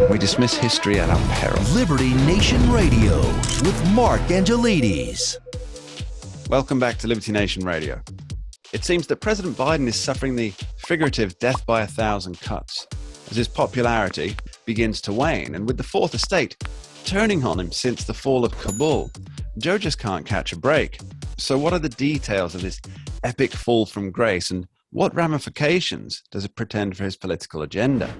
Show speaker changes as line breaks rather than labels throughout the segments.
We dismiss history at our peril.
Liberty Nation Radio with Mark Angelides.
Welcome back to Liberty Nation Radio. It seems that President Biden is suffering the figurative death by 1,000 cuts as his popularity begins to wane, and with the Fourth Estate turning on him since the fall of Kabul, Joe just can't catch a break. So what are the details of this epic fall from grace, and what ramifications does it portend for his political agenda?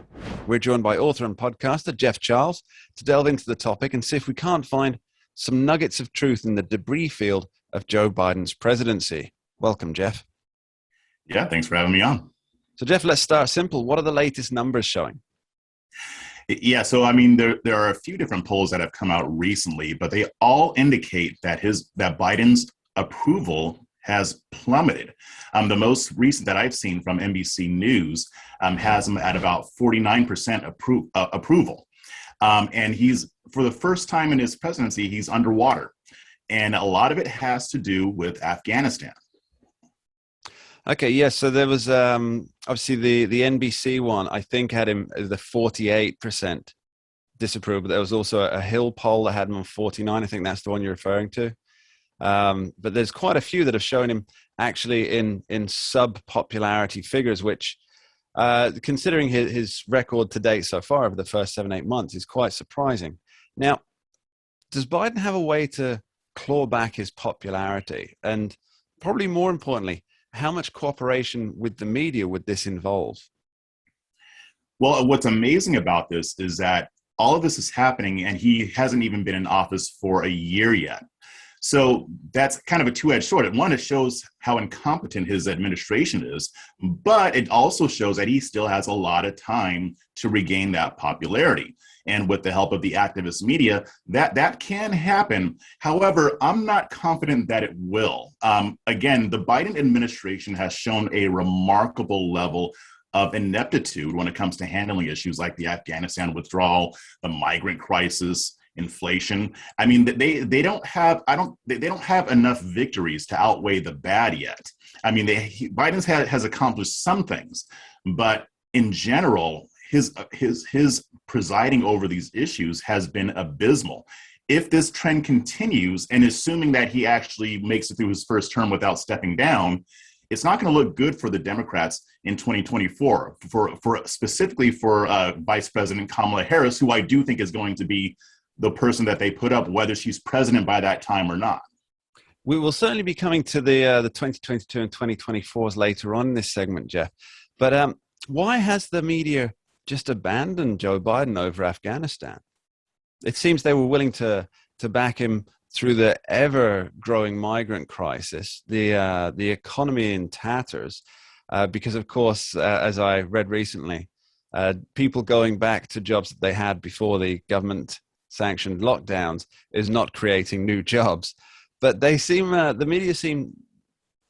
We're joined by author and podcaster Jeff Charles to delve into the topic and see if we can't find some nuggets of truth in the debris field of Joe Biden's presidency. Welcome, Jeff.
Yeah, thanks for having me on.
So, Jeff, let's start simple. What are the latest numbers showing?
Yeah, so I mean, there are a few different polls that have come out recently, but they all indicate that Biden's approval has plummeted. The most recent that I've seen from NBC News has him at about 49% approval. And he's, for the first time in his presidency, he's underwater. And a lot of it has to do with Afghanistan.
Okay, yes. So there was obviously the NBC one, I think, had him the 48% disapproval. There was also a Hill poll that had him on 49. I think that's the one you're referring to. But there's quite a few that have shown him actually in sub-popularity figures, which, considering his record to date so far over the first 7-8 months, is quite surprising. Now, does Biden have a way to claw back his popularity? And probably more importantly, how much cooperation with the media would this involve?
Well, what's amazing about this is that all of this is happening and he hasn't even been in office for a year yet. So that's kind of a two-edged sword. One, it shows how incompetent his administration is, but it also shows that he still has a lot of time to regain that popularity. And with the help of the activist media, that can happen. However, I'm not confident that it will. Again, the Biden administration has shown a remarkable level of ineptitude when it comes to handling issues like the Afghanistan withdrawal, the migrant crisis, inflation. I mean, they don't have enough victories to outweigh the bad yet. I mean, Biden has accomplished some things, but in general, his presiding over these issues has been abysmal. If this trend continues, and assuming that he actually makes it through his first term without stepping down, it's not going to look good for the Democrats in 2024, specifically for Vice President Kamala Harris, who I do think is going to be the person that they put up, whether she's president by that time or not.
We will certainly be coming to the 2022 and 2024s later on in this segment, Jeff. But why has the media just abandoned Joe Biden over Afghanistan? It seems they were willing to back him through the ever-growing migrant crisis, the economy in tatters, because, of course, as I read recently, people going back to jobs that they had before the government-sanctioned lockdowns is not creating new jobs. But the media seem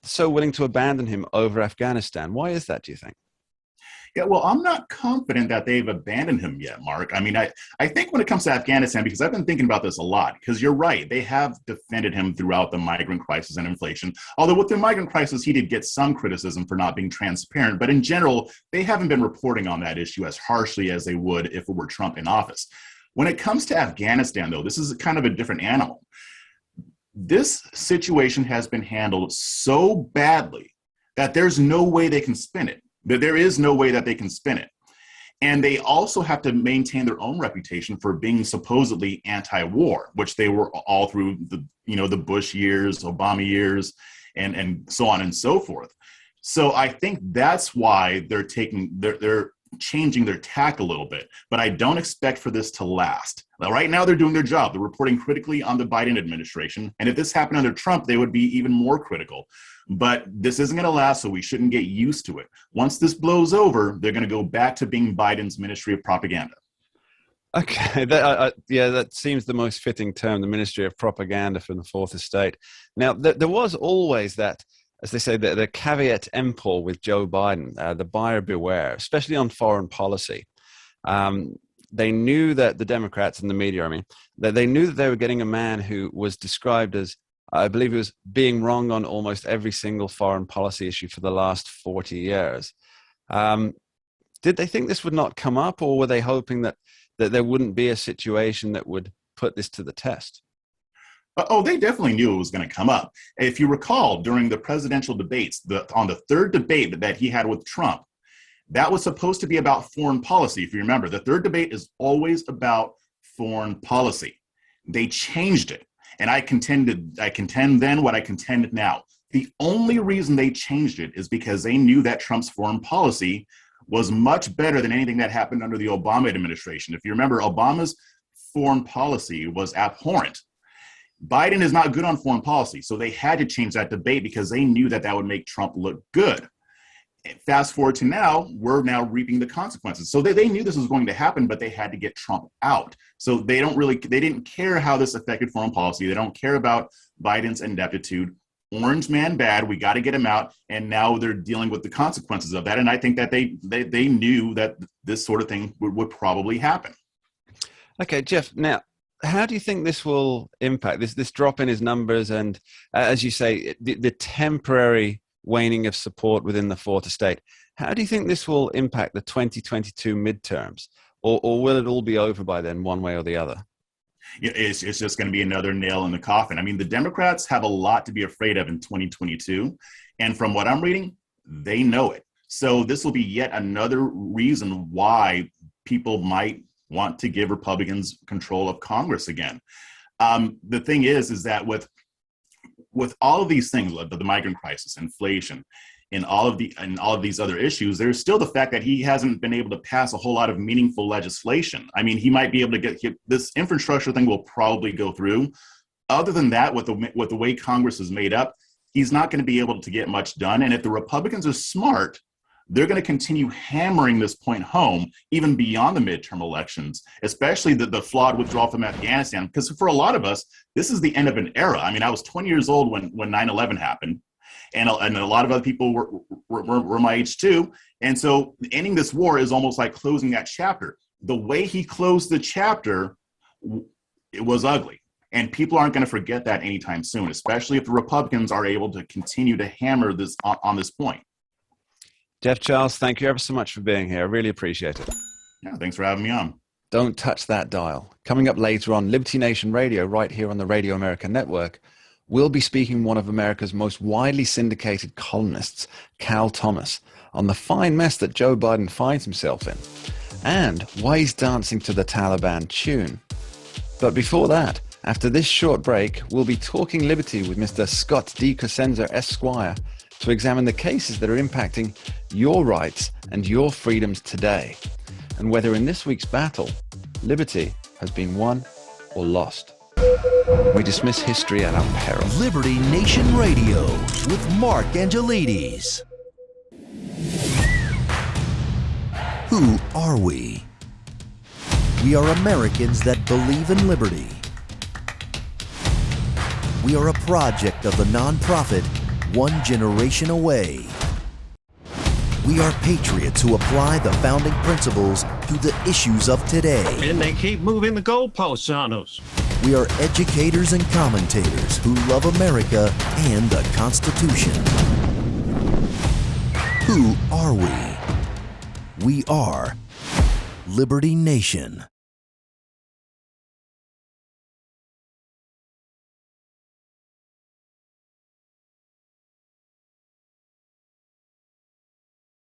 so willing to abandon him over Afghanistan. Why is that, do you think?
Yeah, well, I'm not confident that they've abandoned him yet, Mark. I mean, I think when it comes to Afghanistan, because I've been thinking about this a lot, because you're right, they have defended him throughout the migrant crisis and inflation. Although with the migrant crisis, he did get some criticism for not being transparent. But in general, they haven't been reporting on that issue as harshly as they would if it were Trump in office. When it comes to Afghanistan, though, this is kind of a different animal. This situation has been handled so badly that there's no way they can spin it. There is no way that they can spin it. And they also have to maintain their own reputation for being supposedly anti-war, which they were all through the Bush years, Obama years, and so on and so forth. So I think that's why they're changing their tack a little bit, but I don't expect for this to last. Now, right now, they're doing their job. They're reporting critically on the Biden administration. And if this happened under Trump, they would be even more critical. But this isn't going to last, so we shouldn't get used to it. Once this blows over, they're going to go back to being Biden's Ministry of Propaganda.
Okay, that seems the most fitting term, the Ministry of Propaganda from the Fourth Estate. Now, there was always that, as they say, the caveat emptor with Joe Biden, the buyer beware, especially on foreign policy. They knew that the Democrats and the media, that they knew that they were getting a man who was described as, I believe he was being wrong on almost every single foreign policy issue for the last 40 years. Did they think this would not come up, or were they hoping that there wouldn't be a situation that would put this to the test?
Oh, they definitely knew it was going to come up. If you recall, during the presidential debates, on the third debate that he had with Trump, that was supposed to be about foreign policy. If you remember, the third debate is always about foreign policy. They changed it. And I contend then what I contend now. The only reason they changed it is because they knew that Trump's foreign policy was much better than anything that happened under the Obama administration. If you remember, Obama's foreign policy was abhorrent. Biden is not good on foreign policy, so they had to change that debate because they knew that would make Trump look good. Fast forward to now, we're now reaping the consequences. So they knew this was going to happen, but they had to get Trump out. So they didn't care how this affected foreign policy. They don't care about Biden's ineptitude. Orange man bad, we got to get him out. And now they're dealing with the consequences of that. And I think that they knew that this sort of thing would probably happen.
Okay, Jeff, now, how do you think this will impact this drop in his numbers and, as you say, the temporary waning of support within the fourth estate? How do you think this will impact the 2022 midterms, or will it all be over by then, one way or the other?
It's just going to be another nail in the coffin. I mean, the Democrats have a lot to be afraid of in 2022, and from what I'm reading, they know it. So this will be yet another reason why people might want to give Republicans control of Congress again. The thing is that with all of these things, like the migrant crisis, inflation, and all of these other issues, there's still the fact that he hasn't been able to pass a whole lot of meaningful legislation. I mean, he might be able to get this infrastructure thing will probably go through. Other than that, with the way Congress is made up, he's not going to be able to get much done. And if the Republicans are smart, they're going to continue hammering this point home even beyond the midterm elections, especially the flawed withdrawal from Afghanistan. Because for a lot of us, this is the end of an era. I mean, I was 20 years old when 9/11 happened, and a lot of other people were my age too. And so ending this war is almost like closing that chapter. The way he closed the chapter, it was ugly. And people aren't going to forget that anytime soon, especially if the Republicans are able to continue to hammer this on this point.
Jeff Charles, thank you ever so much for being here. I really appreciate it.
Yeah, thanks for having me on.
Don't touch that dial. Coming up later on Liberty Nation Radio, right here on the Radio America Network, we'll be speaking one of America's most widely syndicated columnists, Cal Thomas, on the fine mess that Joe Biden finds himself in, and why he's dancing to the Taliban tune. But before that, after this short break, we'll be talking liberty with Mr. Scott D. Cosenza, Esquire, to examine the cases that are impacting your rights and your freedoms today, and whether in this week's battle, liberty has been won or lost. We dismiss history at our peril.
Liberty Nation Radio with Mark Angelides. Who are we? We are Americans that believe in liberty. We are a project of the nonprofit One Generation Away. We are patriots who apply the founding principles to the issues of today.
And they keep moving the goalposts on us.
We are educators and commentators who love America and the Constitution. Who are we? We are Liberty Nation.